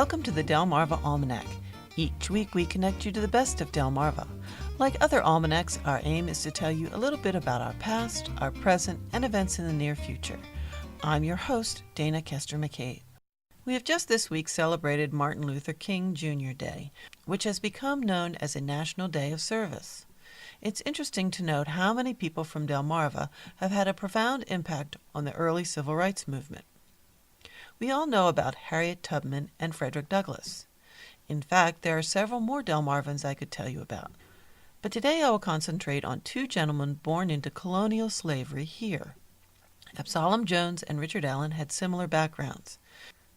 Welcome to the Delmarva Almanac. Each week we connect you to the best of Delmarva. Like other almanacs, our aim is to tell you a little bit about our past, our present, and events in the near future. I'm your host, Dana Kester McCabe. We have just this week celebrated Martin Luther King Jr. Day, which has become known as a National Day of Service. It's interesting to note how many people from Delmarva have had a profound impact on the early civil rights movement. We all know about Harriet Tubman and Frederick Douglass. In fact, there are several more Delmarvans I could tell you about. But today I will concentrate on two gentlemen born into colonial slavery here. Absalom Jones and Richard Allen had similar backgrounds.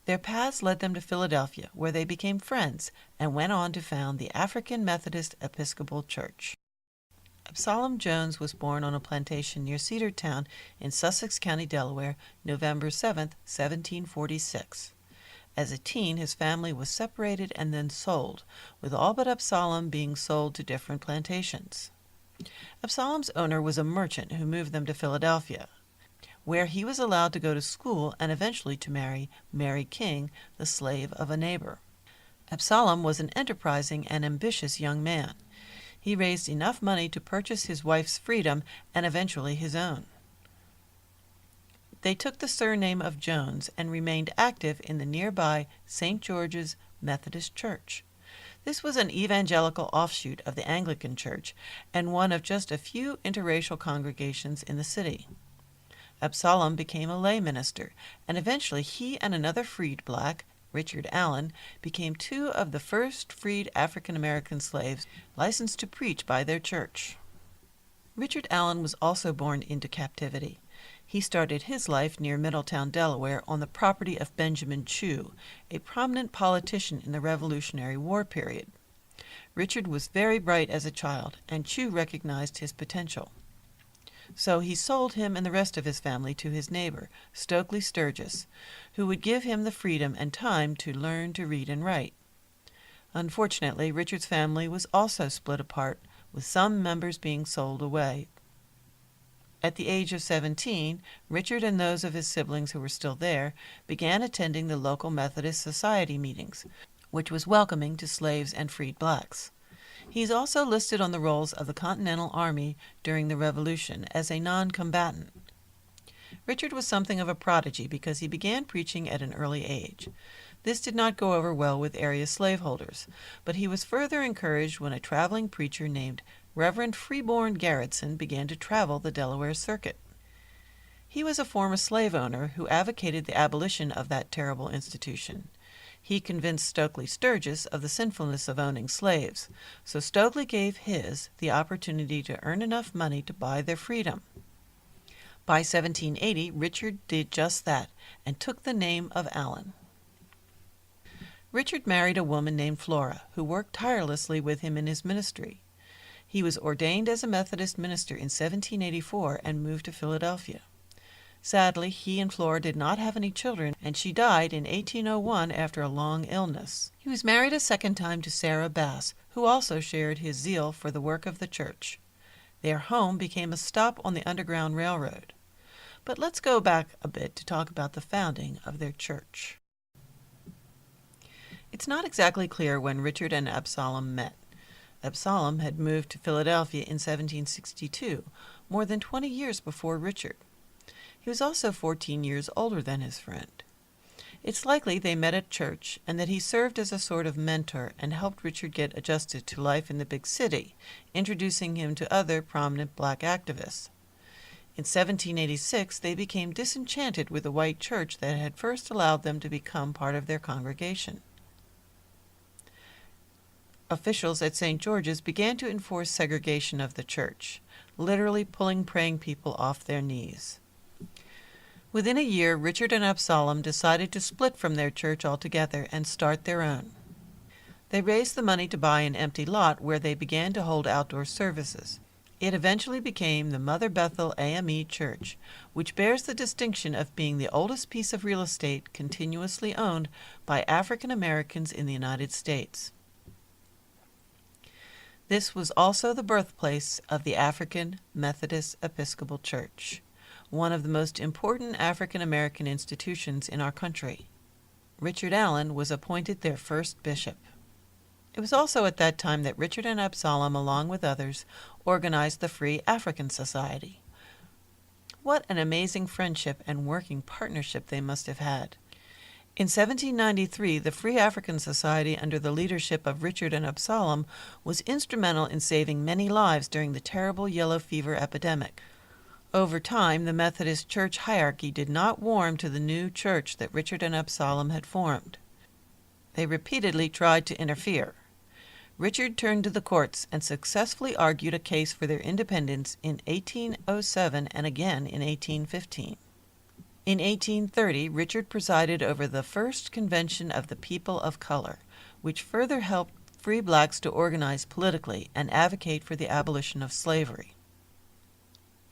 Their paths led them to Philadelphia, where they became friends and went on to found the African Methodist Episcopal Church. Absalom Jones was born on a plantation near Cedartown in Sussex County, Delaware, November 7, 1746. As a teen, his family was separated and then sold, with all but Absalom being sold to different plantations. Absalom's owner was a merchant who moved them to Philadelphia, where he was allowed to go to school and eventually to marry Mary King, the slave of a neighbor. Absalom was an enterprising and ambitious young man. He raised enough money to purchase his wife's freedom and eventually his own. They took the surname of Jones and remained active in the nearby St. George's Methodist Church. This was an evangelical offshoot of the Anglican Church and one of just a few interracial congregations in the city. Absalom became a lay minister, and eventually he and another freed black, Richard Allen, became two of the first freed African American slaves licensed to preach by their church. Richard Allen was also born into captivity. He started his life near Middletown, Delaware, on the property of Benjamin Chew, a prominent politician in the Revolutionary War period. Richard was very bright as a child, and Chew recognized his potential. So he sold him and the rest of his family to his neighbor, Stokely Sturgis, who would give him the freedom and time to learn to read and write. Unfortunately, Richard's family was also split apart, with some members being sold away. At the age of 17, Richard and those of his siblings who were still there began attending the local Methodist Society meetings, which was welcoming to slaves and freed blacks. He's also listed on the rolls of the Continental Army during the Revolution as a non-combatant. Richard was something of a prodigy because he began preaching at an early age. This did not go over well with area slaveholders, but he was further encouraged when a traveling preacher named Reverend Freeborn Garretson began to travel the Delaware circuit. He was a former slave owner who advocated the abolition of that terrible institution. He convinced Stokely Sturgis of the sinfulness of owning slaves, so Stokely gave his the opportunity to earn enough money to buy their freedom. By 1780, Richard did just that and took the name of Allen. Richard married a woman named Flora, who worked tirelessly with him in his ministry. He was ordained as a Methodist minister in 1784 and moved to Philadelphia. Sadly, he and Flora did not have any children, and she died in 1801 after a long illness. He was married a second time to Sarah Bass, who also shared his zeal for the work of the church. Their home became a stop on the Underground Railroad. But let's go back a bit to talk about the founding of their church. It's not exactly clear when Richard and Absalom met. Absalom had moved to Philadelphia in 1762, more than 20 years before Richard. He was also 14 years older than his friend. It's likely they met at church and that he served as a sort of mentor and helped Richard get adjusted to life in the big city, introducing him to other prominent black activists. In 1786, they became disenchanted with the white church that had first allowed them to become part of their congregation. Officials at St. George's began to enforce segregation of the church, literally pulling praying people off their knees. Within a year, Richard and Absalom decided to split from their church altogether and start their own. They raised the money to buy an empty lot where they began to hold outdoor services. It eventually became the Mother Bethel AME Church, which bears the distinction of being the oldest piece of real estate continuously owned by African Americans in the United States. This was also the birthplace of the African Methodist Episcopal Church, one of the most important African American institutions in our country. Richard Allen was appointed their first bishop. It was also at that time that Richard and Absalom, along with others, organized the Free African Society. What an amazing friendship and working partnership they must have had. In 1793, the Free African Society, under the leadership of Richard and Absalom, was instrumental in saving many lives during the terrible yellow fever epidemic. Over time, the Methodist Church hierarchy did not warm to the new church that Richard and Absalom had formed. They repeatedly tried to interfere. Richard turned to the courts and successfully argued a case for their independence in 1807 and again in 1815. In 1830, Richard presided over the first convention of the people of color, which further helped free blacks to organize politically and advocate for the abolition of slavery.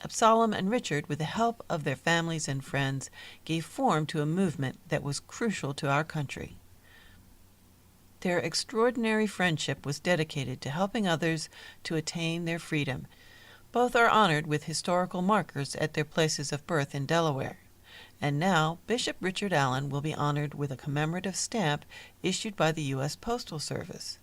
Absalom and Richard, with the help of their families and friends, gave form to a movement that was crucial to our country. Their extraordinary friendship was dedicated to helping others to attain their freedom. Both are honored with historical markers at their places of birth in Delaware. And now, Bishop Richard Allen will be honored with a commemorative stamp issued by the U.S. Postal Service.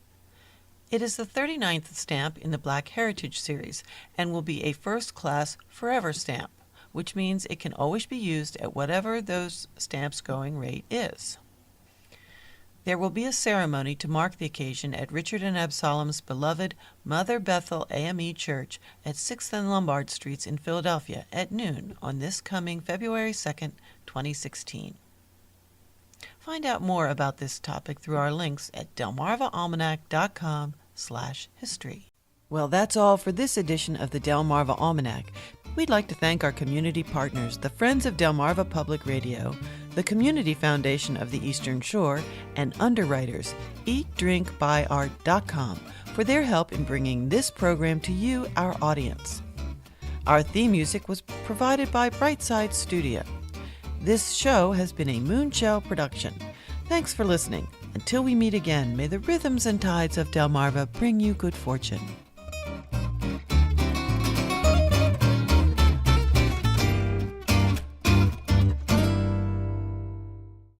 It is the 39th stamp in the Black Heritage series and will be a first-class forever stamp, which means it can always be used at whatever those stamps' going rate is. There will be a ceremony to mark the occasion at Richard and Absalom's beloved Mother Bethel AME Church at 6th and Lombard Streets in Philadelphia at noon on this coming February 2nd, 2016. Find out more about this topic through our links at delmarvaalmanac.com/history. Well, that's all for this edition of the Delmarva Almanac. We'd like to thank our community partners, the Friends of Delmarva Public Radio, the Community Foundation of the Eastern Shore, and underwriters, eatdrinkbuyart.com, for their help in bringing this program to you, our audience. Our theme music was provided by Brightside Studio. This show has been a Moonshell production. Thanks for listening. Until we meet again, may the rhythms and tides of Delmarva bring you good fortune.